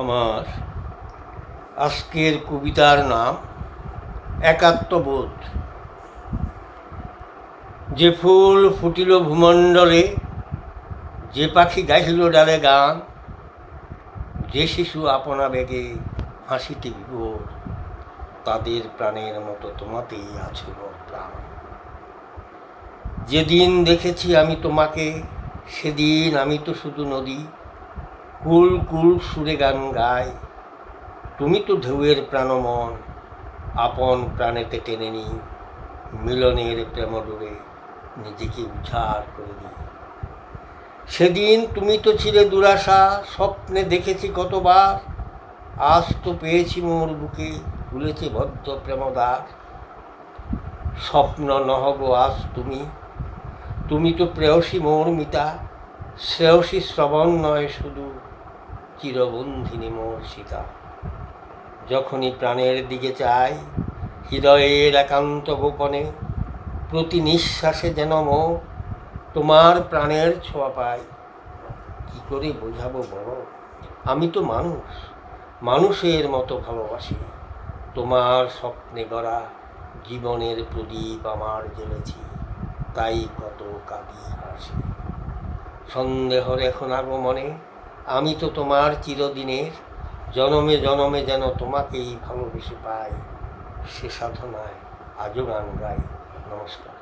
আমার আজকের কবিতার নাম একাত্মবোধ। যে ফুল ফুটিল ভূমণ্ডলে, যে পাখি গাইল ডালে গান, যে শিশু আপনা বেগে হাসিতে বিভোর, তাদের প্রাণের মতো তোমাতেই আছে মোর প্রাণ। যেদিন দেখেছি আমি তোমাকে, সেদিন আমি তো শুধু নদী, কুল কুল সুরে গান গাই। তুমি তো ঢেউয়ের প্রাণমন, আপন প্রাণেতে টেনে নি, মিলনের প্রেমডোরে নিজেকে উজাড় করে দিই। সেদিন তুমি তো ছিলে দুরাশা, স্বপ্নে দেখেছি কতবার, আজ তো পেয়েছি মোর বুকে, খুলেছে বদ্ধ প্রেমদ্বার। স্বপ্ন নহব আজ তুমি, তুমি তো প্রেয়সী মোর মিতা, শ্রেয়সী শ্রবণ নয় শুধু, চিরবন্ধিনী মোর সীতা। যখনই প্রাণের দিকে চাই, হৃদয়ের একান্ত গোপনে, প্রতি নিঃশ্বাসে যেন মোর তোমার প্রাণের ছোঁয়া পাই। কি করে বোঝাবো বড়, আমি তো মানুষ, মানুষের মতো ভালোবাসি। তোমার স্বপ্নে গড়া জীবনের প্রদীপ আমার জ্বেলেছি, তাই কত কাঁদি হাসি। সন্দেহর এখন আগমনে আমি তো তোমার চিরদিনের, জনমে জনমে যেন তোমাকেই ভালোবেসে পাই। সে সাধনায় আজও গান গাই। নমস্কার।